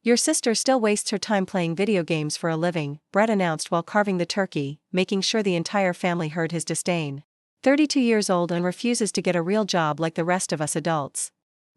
Your sister still wastes her time playing video games for a living, Brett announced while carving the turkey, making sure the entire family heard his disdain. 32 years old and refuses to get a real job like the rest of us adults.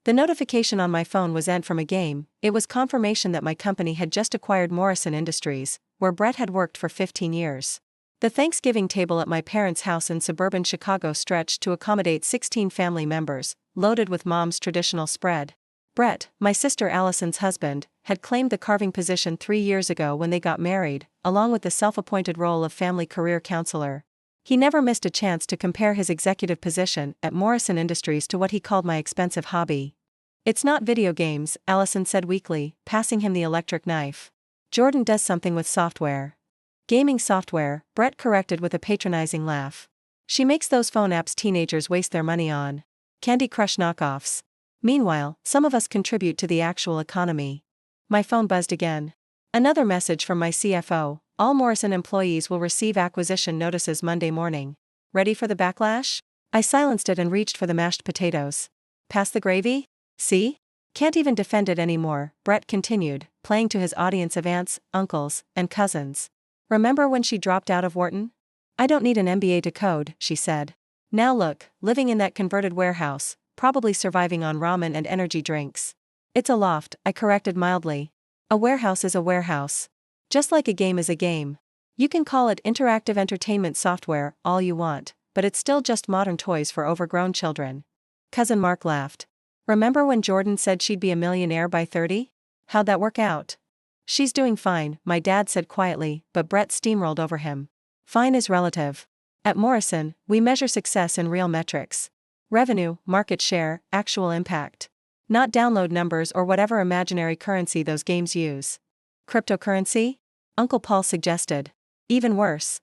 The notification on my phone wasn't from a game, it was confirmation that my company had just acquired Morrison Industries, where Brett had worked for 15 years. The Thanksgiving table at my parents' house in suburban Chicago stretched to accommodate 16 family members, loaded with Mom's traditional spread. Brett, my sister Allison's husband, had claimed the carving position 3 years ago when they got married, along with the self-appointed role of family career counselor. He never missed a chance to compare his executive position at Morrison Industries to what he called my expensive hobby. It's not video games, Allison said weakly, passing him the electric knife. Jordan does something with software. Gaming software, Brett corrected with a patronizing laugh. She makes those phone apps teenagers waste their money on. Candy Crush knockoffs. Meanwhile, some of us contribute to the actual economy. My phone buzzed again. Another message from my CFO. All Morrison employees will receive acquisition notices Monday morning. Ready for the backlash? I silenced it and reached for the mashed potatoes. Pass the gravy? See? Can't even defend it anymore, Brett continued, playing to his audience of aunts, uncles, and cousins. Remember when she dropped out of Wharton? I don't need an MBA to code, she said. Now look, living in that converted warehouse, probably surviving on ramen and energy drinks. It's a loft, I corrected mildly. A warehouse is a warehouse. Just like a game is a game. You can call it interactive entertainment software all you want, but it's still just modern toys for overgrown children. Cousin Mark laughed. Remember when Jordan said she'd be a millionaire by 30? How'd that work out? She's doing fine, my dad said quietly, but Brett steamrolled over him. Fine is relative. At Morrison, we measure success in real metrics. Revenue, market share, actual impact. Not download numbers or whatever imaginary currency those games use. Cryptocurrency? Uncle Paul suggested. Even worse.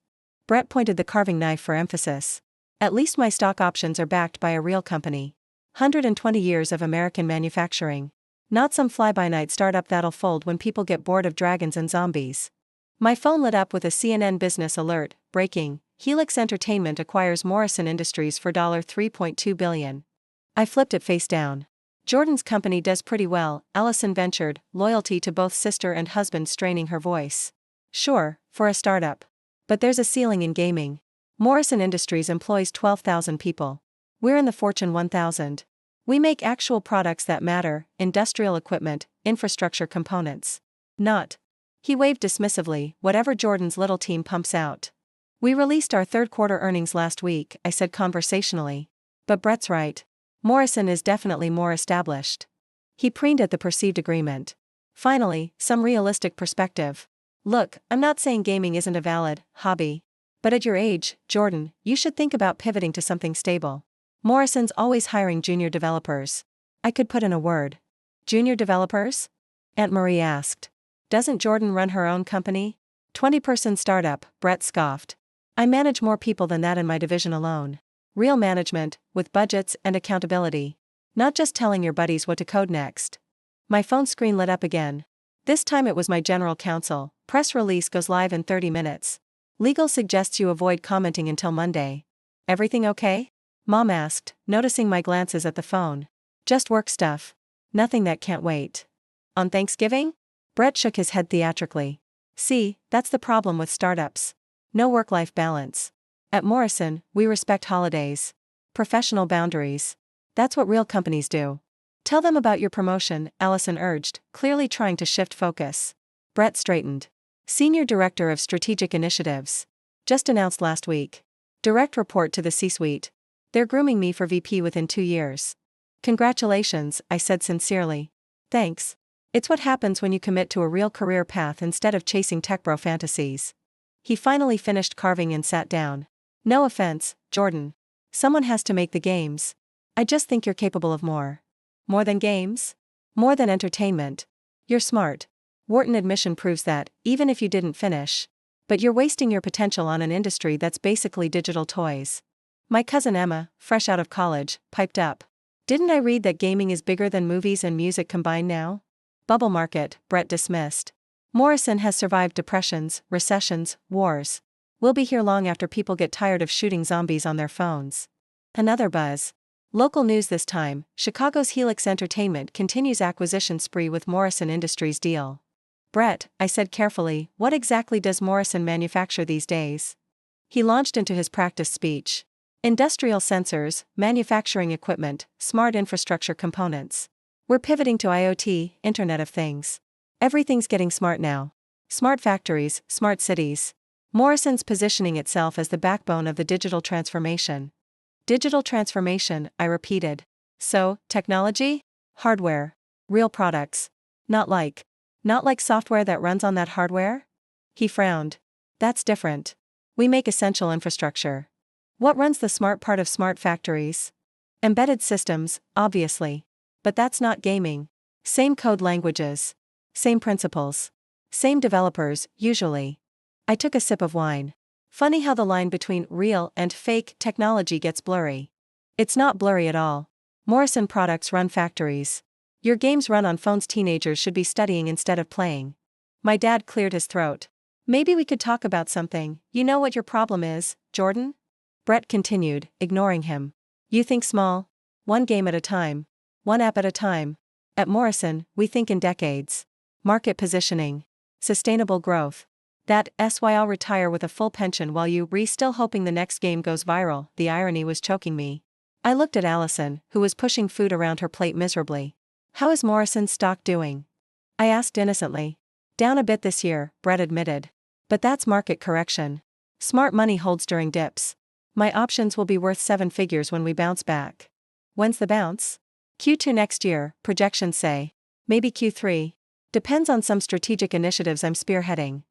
Brett pointed the carving knife for emphasis. At least my stock options are backed by a real company. 120 years of American manufacturing. Not some fly-by-night startup that'll fold when people get bored of dragons and zombies. My phone lit up with a CNN business alert, breaking, Helix Entertainment acquires Morrison Industries for $3.2 billion. I flipped it face down. Jordan's company does pretty well, Allison ventured, loyalty to both sister and husband straining her voice. Sure, for a startup. But there's a ceiling in gaming. Morrison Industries employs 12,000 people. We're in the Fortune 1000. We make actual products that matter, industrial equipment, infrastructure components. Not. He waved dismissively, whatever Jordan's little team pumps out. We released our third quarter earnings last week, I said conversationally. But Brett's right. Morrison is definitely more established. He preened at the perceived agreement. Finally, some realistic perspective. Look, I'm not saying gaming isn't a valid hobby. But at your age, Jordan, you should think about pivoting to something stable. Morrison's always hiring junior developers. I could put in a word. Junior developers? Aunt Marie asked. Doesn't Jordan run her own company? 20-person startup, Brett scoffed. I manage more people than that in my division alone. Real management, with budgets and accountability. Not just telling your buddies what to code next. My phone screen lit up again. This time it was my general counsel. Press release goes live in 30 minutes. Legal suggests you avoid commenting until Monday. Everything okay? Mom asked, noticing my glances at the phone. Just work stuff. Nothing that can't wait. On Thanksgiving? Brett shook his head theatrically. See, that's the problem with startups. No work-life balance. At Morrison, we respect holidays. Professional boundaries. That's what real companies do. Tell them about your promotion, Allison urged, clearly trying to shift focus. Brett straightened. Senior Director of Strategic Initiatives. Just announced last week. Direct report to the C-suite. They're grooming me for VP within 2 years. Congratulations, I said sincerely. Thanks. It's what happens when you commit to a real career path instead of chasing tech bro fantasies. He finally finished carving and sat down. No offense, Jordan. Someone has to make the games. I just think you're capable of more. More than games? More than entertainment. You're smart. Wharton admission proves that, even if you didn't finish. But you're wasting your potential on an industry that's basically digital toys. My cousin Emma, fresh out of college, piped up. Didn't I read that gaming is bigger than movies and music combined now? Bubble market, Brett dismissed. Morrison has survived depressions, recessions, wars. We'll be here long after people get tired of shooting zombies on their phones. Another buzz. Local news this time, Chicago's Helix Entertainment continues acquisition spree with Morrison Industries deal. Brett, I said carefully, what exactly does Morrison manufacture these days? He launched into his practice speech. Industrial sensors, manufacturing equipment, smart infrastructure components. We're pivoting to IoT, Internet of Things. Everything's getting smart now. Smart factories, smart cities. Morrison's positioning itself as the backbone of the digital transformation. Digital transformation, I repeated. So, technology? Hardware. Real products. Not like software that runs on that hardware? He frowned. That's different. We make essential infrastructure. What runs the smart part of smart factories? Embedded systems, obviously. But that's not gaming. Same code languages. Same principles. Same developers, usually. I took a sip of wine. Funny how the line between real and fake technology gets blurry. It's not blurry at all. Morrison products run factories. Your games run on phones teenagers should be studying instead of playing. My dad cleared his throat. Maybe we could talk about something. You know what your problem is, Jordan? Brett continued, ignoring him. You think small. One game at a time. One app at a time. At Morrison, we think in decades. Market positioning. Sustainable growth. That's why I'll retire with a full pension while you still hoping the next game goes viral. The irony was choking me. I looked at Allison, who was pushing food around her plate miserably. How is Morrison's stock doing? I asked innocently. Down a bit this year, Brett admitted. But that's market correction. Smart money holds during dips. My options will be worth 7 figures when we bounce back. When's the bounce? Q2 next year, projections say. Maybe Q3. Depends on some strategic initiatives I'm spearheading.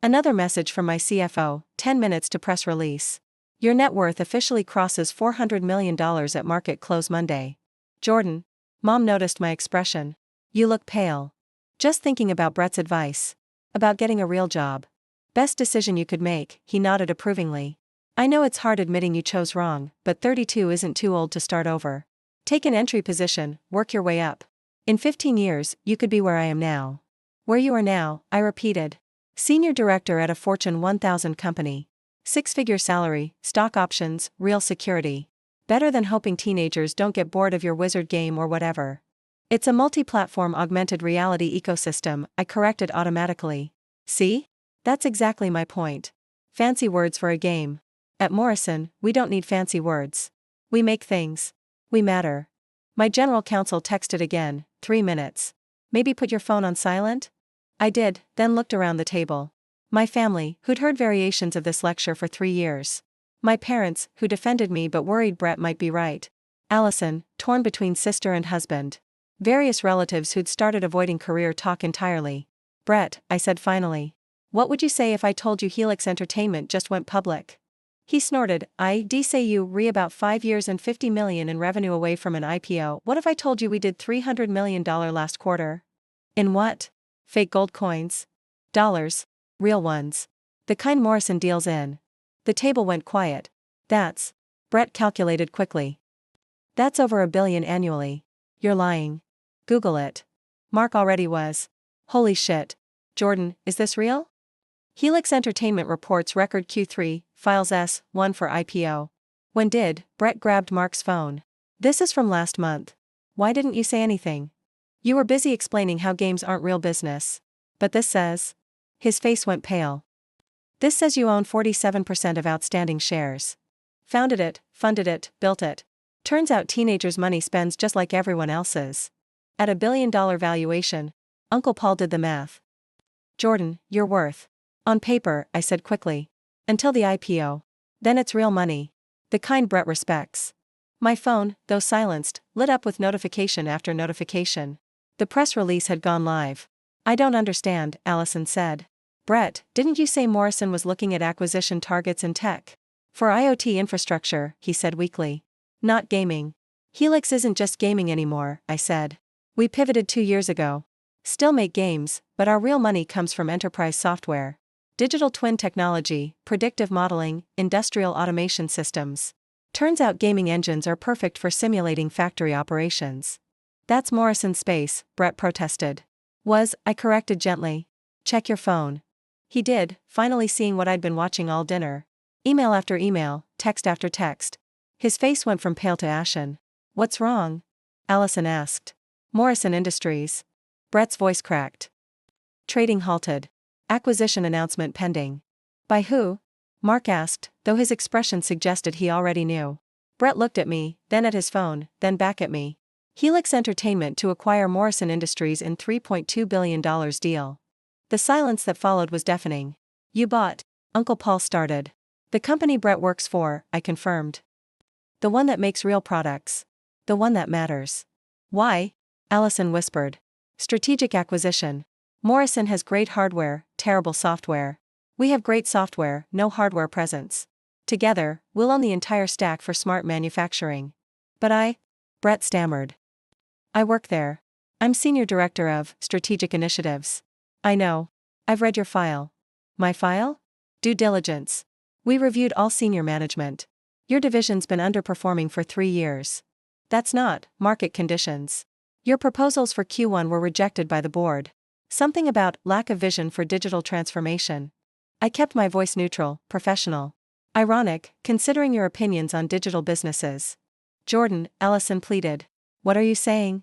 Another message from my CFO, 10 minutes to press release. Your net worth officially crosses $400 million at market close Monday. Jordan. Mom noticed my expression. You look pale. Just thinking about Brett's advice. About getting a real job. Best decision you could make, he nodded approvingly. I know it's hard admitting you chose wrong, but 32 isn't too old to start over. Take an entry position, work your way up. In 15 years, you could be where I am now. Where you are now, I repeated. Senior director at a Fortune 1000 company. 6-figure salary, stock options, real security. Better than hoping teenagers don't get bored of your wizard game or whatever. It's a multi-platform augmented reality ecosystem, I corrected automatically. See? That's exactly my point. Fancy words for a game. At Morrison, we don't need fancy words. We make things. We matter. My general counsel texted again, 3 minutes. Maybe put your phone on silent? I did, then looked around the table. My family, who'd heard variations of this lecture for 3 years. My parents, who defended me but worried Brett might be right. Allison, torn between sister and husband. Various relatives who'd started avoiding career talk entirely. Brett, I said finally. What would you say if I told you Helix Entertainment just went public? He snorted. I'd say you about 5 years and $50 million in revenue away from an IPO. What if I told you we did $300 million last quarter? In what? Fake gold coins? Dollars. Real ones. The kind Morrison deals in. The table went quiet. That's. Brett calculated quickly. That's over $1 billion annually. You're lying. Google it. Mark already was. Holy shit. Jordan, is this real? Helix Entertainment reports record Q3, files S1 for IPO. When did? Brett grabbed Mark's phone. This is from last month. Why didn't you say anything? You were busy explaining how games aren't real business. But this says. His face went pale. This says you own 47% of outstanding shares. Founded it, funded it, built it. Turns out teenagers' money spends just like everyone else's. At $1 billion valuation, Uncle Paul did the math. Jordan, you're worth. On paper, I said quickly. Until the IPO. Then it's real money. The kind Brett respects. My phone, though silenced, lit up with notification after notification. The press release had gone live. I don't understand, Allison said. Brett, didn't you say Morrison was looking at acquisition targets in tech? For IoT infrastructure, he said weakly. Not gaming. Helix isn't just gaming anymore, I said. We pivoted 2 years ago. Still make games, but our real money comes from enterprise software. Digital twin technology, predictive modeling, industrial automation systems. Turns out gaming engines are perfect for simulating factory operations. That's Morrison space, Brett protested. I corrected gently. Check your phone. He did, finally seeing what I'd been watching all dinner. Email after email, text after text. His face went from pale to ashen. What's wrong? Allison asked. Morrison Industries. Brett's voice cracked. Trading halted. Acquisition announcement pending. By who? Mark asked, though his expression suggested he already knew. Brett looked at me, then at his phone, then back at me. Helix Entertainment to acquire Morrison Industries in $3.2 billion deal. The silence that followed was deafening. You bought? Uncle Paul started. The company Brett works for, I confirmed. The one that makes real products. The one that matters. Why? Allison whispered. Strategic acquisition. Morrison has great hardware, terrible software. We have great software, no hardware presence. Together, we'll own the entire stack for smart manufacturing. But Brett stammered. I work there. I'm Senior Director of Strategic Initiatives. I know. I've read your file. My file? Due diligence. We reviewed all senior management. Your division's been underperforming for 3 years. That's not market conditions. Your proposals for Q1 were rejected by the board. Something about lack of vision for digital transformation. I kept my voice neutral, professional. Ironic, considering your opinions on digital businesses. Jordan, Allison pleaded. What are you saying?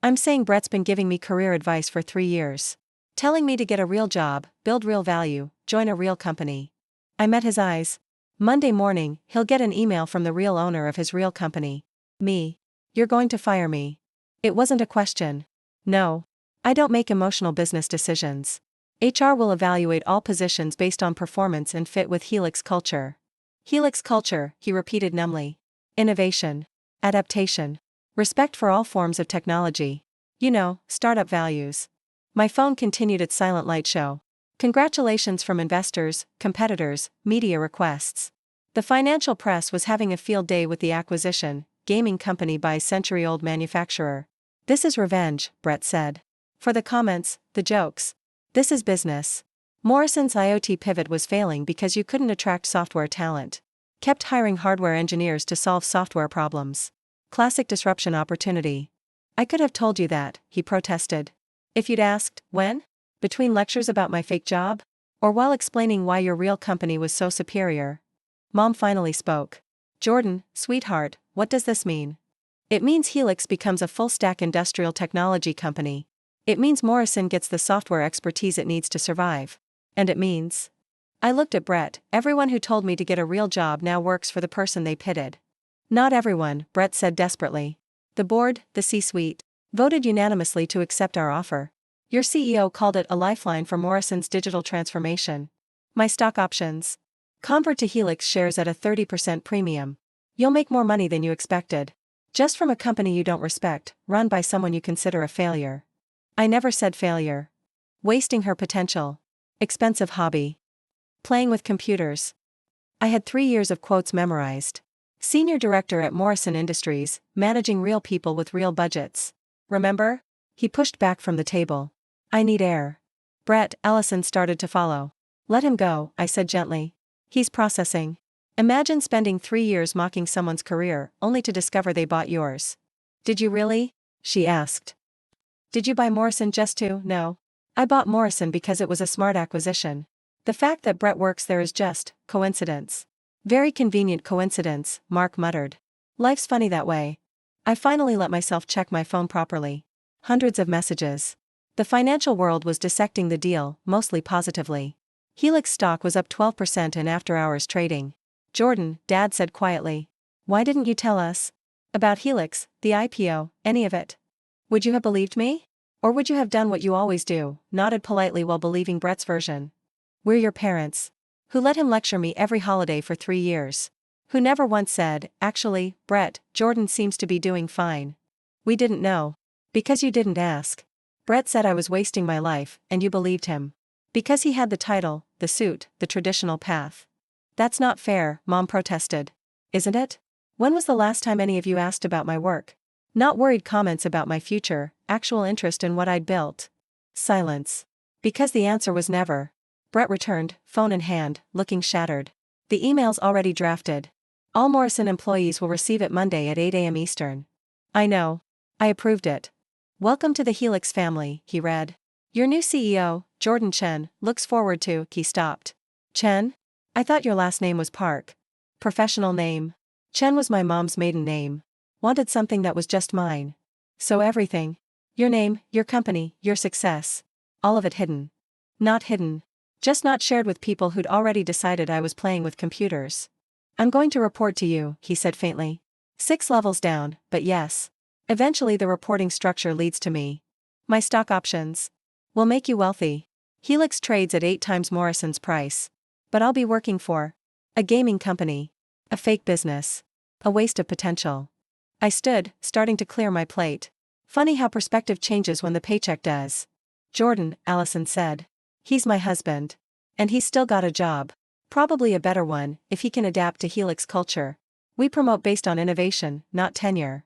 I'm saying Brett's been giving me career advice for 3 years. Telling me to get a real job, build real value, join a real company. I met his eyes. Monday morning, he'll get an email from the real owner of his real company. Me. You're going to fire me. It wasn't a question. No. I don't make emotional business decisions. HR will evaluate all positions based on performance and fit with Helix culture. Helix culture, he repeated numbly. Innovation. Adaptation. Respect for all forms of technology. You know, startup values. My phone continued its silent light show. Congratulations from investors, competitors, media requests. The financial press was having a field day with the acquisition. Gaming company buys century-old manufacturer. This is revenge, Brett said. For the comments, the jokes. This is business. Morrison's IoT pivot was failing because you couldn't attract software talent. Kept hiring hardware engineers to solve software problems. Classic disruption opportunity. I could have told you that, he protested. If you'd asked, when? Between lectures about my fake job? Or while explaining why your real company was so superior? Mom finally spoke. Jordan, sweetheart, what does this mean? It means Helix becomes a full-stack industrial technology company. It means Morrison gets the software expertise it needs to survive. And it means... I looked at Brett. Everyone who told me to get a real job now works for the person they pitted. Not everyone, Brett said desperately. The board, the C-suite, voted unanimously to accept our offer. Your CEO called it a lifeline for Morrison's digital transformation. My stock options. Convert to Helix shares at a 30% premium. You'll make more money than you expected. Just from a company you don't respect, run by someone you consider a failure. I never said failure. Wasting her potential. Expensive hobby. Playing with computers. I had 3 years of quotes memorized. Senior Director at Morrison Industries, managing real people with real budgets. Remember? He pushed back from the table. I need air. Brett, Allison started to follow. Let him go, I said gently. He's processing. Imagine spending 3 years mocking someone's career, only to discover they bought yours. Did you really? She asked. Did you buy Morrison just to? No. I bought Morrison because it was a smart acquisition. The fact that Brett works there is just coincidence. Very convenient coincidence, Mark muttered. Life's funny that way. I finally let myself check my phone properly. Hundreds of messages. The financial world was dissecting the deal, mostly positively. Helix stock was up 12% in after-hours trading. Jordan, Dad said quietly. Why didn't you tell us? About Helix, the IPO, any of it? Would you have believed me? Or would you have done what you always do, nodded politely while believing Brett's version? We're your parents. Who let him lecture me every holiday for 3 years. Who never once said, actually, Brett, Jordan seems to be doing fine. We didn't know. Because you didn't ask. Brett said I was wasting my life, and you believed him. Because he had the title, the suit, the traditional path. That's not fair, Mom protested. Isn't it? When was the last time any of you asked about my work? Not worried comments about my future, actual interest in what I'd built. Silence. Because the answer was never. Brett returned, phone in hand, looking shattered. The email's already drafted. All Morrison employees will receive it Monday at 8 a.m. Eastern. I know. I approved it. Welcome to the Helix family, he read. Your new CEO, Jordan Chen, looks forward to, he stopped. Chen? I thought your last name was Park. Professional name. Chen was my mom's maiden name. Wanted something that was just mine. So everything. Your name, your company, your success. All of it hidden. Not hidden. Just not shared with people who'd already decided I was playing with computers. I'm going to report to you, he said faintly. 6 levels down, but yes. Eventually the reporting structure leads to me. My stock options will make you wealthy. Helix trades at 8 times Morrison's price. But I'll be working for a gaming company. A fake business. A waste of potential. I stood, starting to clear my plate. Funny how perspective changes when the paycheck does. Jordan, Allison said. He's my husband. And he's still got a job. Probably a better one, if he can adapt to Helix culture. We promote based on innovation, not tenure.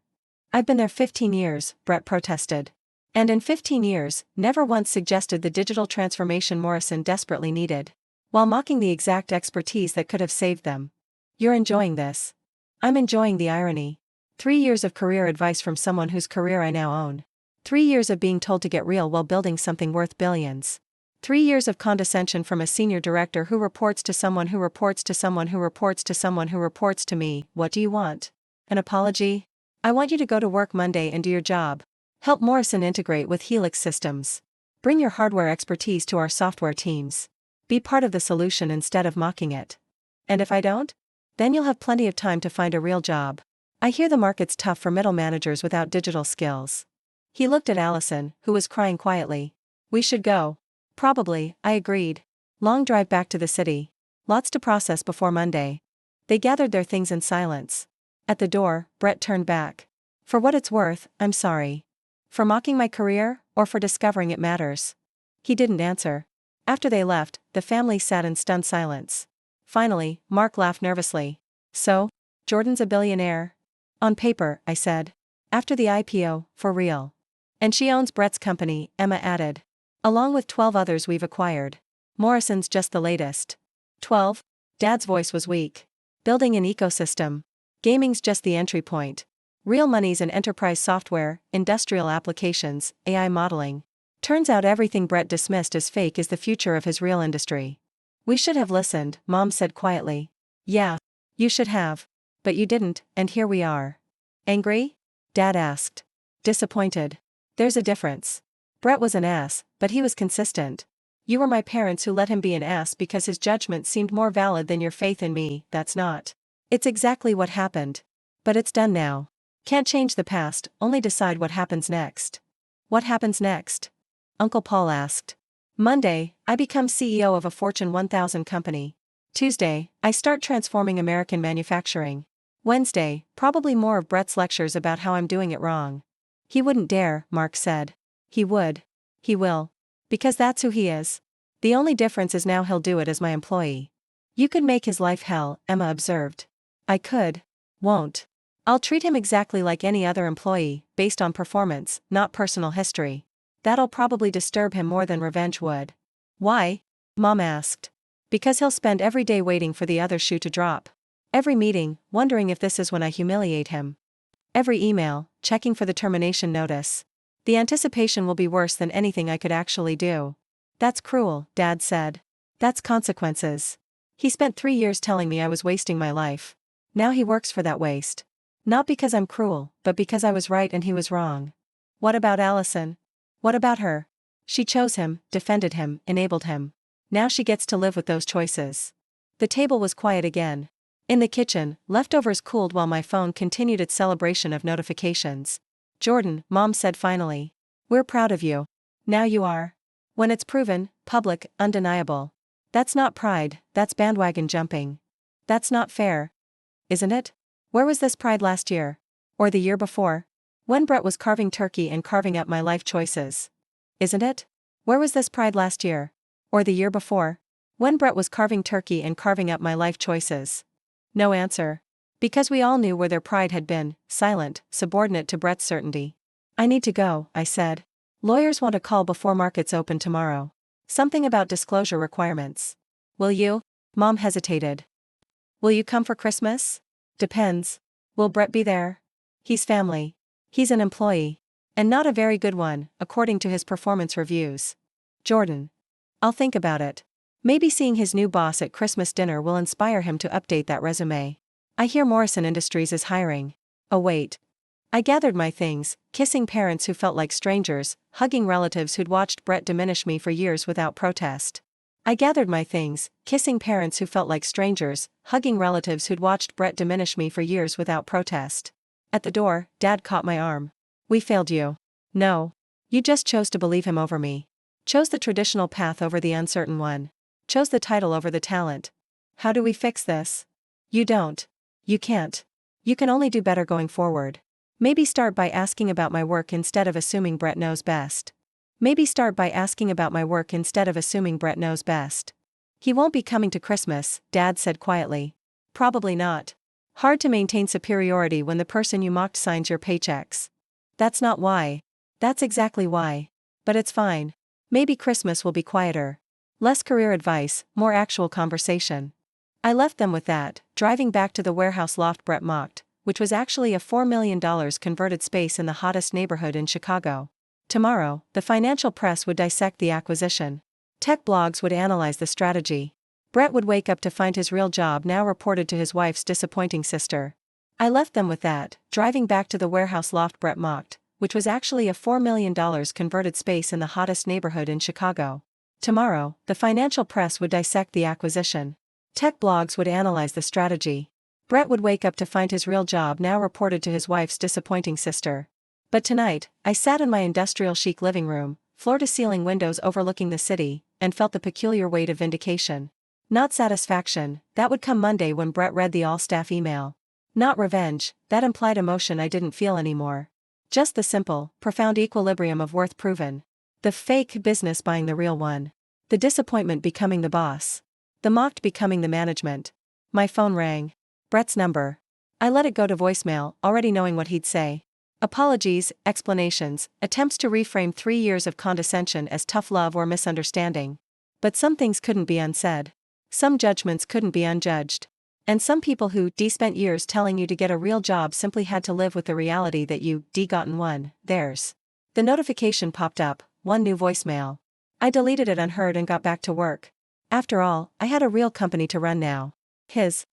I've been there 15 years, Brett protested. And in 15 years, never once suggested the digital transformation Morrison desperately needed. While mocking the exact expertise that could have saved them. You're enjoying this. I'm enjoying the irony. 3 years of career advice from someone whose career I now own. 3 years of being told to get real while building something worth billions. 3 years of condescension from a senior director who reports to someone who reports to someone who reports to someone who reports to me. What do you want? An apology? I want you to go to work Monday and do your job. Help Morrison integrate with Helix systems. Bring your hardware expertise to our software teams. Be part of the solution instead of mocking it. And if I don't? Then you'll have plenty of time to find a real job. I hear the market's tough for middle managers without digital skills. He looked at Allison, who was crying quietly. We should go. Probably, I agreed. Long drive back to the city. Lots to process before Monday. They gathered their things in silence. At the door, Brett turned back. For what it's worth, I'm sorry. For mocking my career, or for discovering it matters? He didn't answer. After they left, the family sat in stunned silence. Finally, Mark laughed nervously. So? Jordan's a billionaire? On paper, I said. After the IPO, for real. And she owns Brett's company, Emma added. Along with 12 others we've acquired. Morrison's just the latest. 12? Dad's voice was weak. Building an ecosystem. Gaming's just the entry point. Real money's in enterprise software, industrial applications, AI modeling. Turns out everything Brett dismissed as fake is the future of his real industry. We should have listened, Mom said quietly. Yeah. You should have. But you didn't, and here we are. Angry? Dad asked. Disappointed. There's a difference. Brett was an ass, but he was consistent. You were my parents who let him be an ass because his judgment seemed more valid than your faith in me. That's not. It's exactly what happened. But it's done now. Can't change the past, only decide what happens next. What happens next? Uncle Paul asked. Monday, I become CEO of a Fortune 1000 company. Tuesday, I start transforming American manufacturing. Wednesday, probably more of Brett's lectures about how I'm doing it wrong. He wouldn't dare, Mark said. He would. He will. Because that's who he is. The only difference is now he'll do it as my employee. You could make his life hell, Emma observed. I could. Won't. I'll treat him exactly like any other employee, based on performance, not personal history. That'll probably disturb him more than revenge would. Why? Mom asked. Because he'll spend every day waiting for the other shoe to drop. Every meeting, wondering if this is when I humiliate him. Every email, checking for the termination notice. The anticipation will be worse than anything I could actually do. That's cruel, Dad said. That's consequences. He spent 3 years telling me I was wasting my life. Now he works for that waste. Not because I'm cruel, but because I was right and he was wrong. What about Allison? What about her? She chose him, defended him, enabled him. Now she gets to live with those choices. The table was quiet again. In the kitchen, leftovers cooled while my phone continued its celebration of notifications. Jordan, Mom said finally. We're proud of you. Now you are. When it's proven, public, undeniable. That's not pride, that's bandwagon jumping. That's not fair. Isn't it? Where was this pride last year? Or the year before? When Brett was carving turkey and carving up my life choices. Isn't it? Where was this pride last year? Or the year before? When Brett was carving turkey and carving up my life choices. No answer. Because we all knew where their pride had been, silent, subordinate to Brett's certainty. I need to go, I said. Lawyers want a call before markets open tomorrow. Something about disclosure requirements. Will you? Mom hesitated. Will you come for Christmas? Depends. Will Brett be there? He's family. He's an employee. And not a very good one, according to his performance reviews. Jordan. I'll think about it. Maybe seeing his new boss at Christmas dinner will inspire him to update that resume. I hear Morrison Industries is hiring. Oh wait. I gathered my things, kissing parents who felt like strangers, hugging relatives who'd watched Brett diminish me for years without protest. I gathered my things, kissing parents who felt like strangers, hugging relatives who'd watched Brett diminish me for years without protest. At the door, Dad caught my arm. "We failed you." "No. You just chose to believe him over me. Chose the traditional path over the uncertain one. Chose the title over the talent. How do we fix this?" "You don't. You can't. You can only do better going forward. Maybe start by asking about my work instead of assuming Brett knows best. Maybe start by asking about my work instead of assuming Brett knows best." "He won't be coming to Christmas," Dad said quietly. "Probably not. Hard to maintain superiority when the person you mocked signs your paychecks." "That's not why." "That's exactly why. But it's fine. Maybe Christmas will be quieter. Less career advice, more actual conversation." I left them with that, driving back to the warehouse loft Brett mocked, which was actually a $4 million converted space in the hottest neighborhood in Chicago. Tomorrow, the financial press would dissect the acquisition. Tech blogs would analyze the strategy. Brett would wake up to find his real job now reported to his wife's disappointing sister. I left them with that, driving back to the warehouse loft Brett mocked, which was actually a $4 million converted space in the hottest neighborhood in Chicago. Tomorrow, the financial press would dissect the acquisition. Tech blogs would analyze the strategy. Brett would wake up to find his real job now reported to his wife's disappointing sister. But tonight, I sat in my industrial chic living room, floor-to-ceiling windows overlooking the city, and felt the peculiar weight of vindication. Not satisfaction, that would come Monday when Brett read the all-staff email. Not revenge, that implied emotion I didn't feel anymore. Just the simple, profound equilibrium of worth proven. The fake business buying the real one. The disappointment becoming the boss. The mocked becoming the management. My phone rang. Brett's number. I let it go to voicemail, already knowing what he'd say. Apologies, explanations, attempts to reframe 3 years of condescension as tough love or misunderstanding. But some things couldn't be unsaid. Some judgments couldn't be unjudged. And some people who spent years telling you to get a real job simply had to live with the reality that you gotten one, theirs. The notification popped up, one new voicemail. I deleted it unheard and got back to work. After all, I had a real company to run now. His.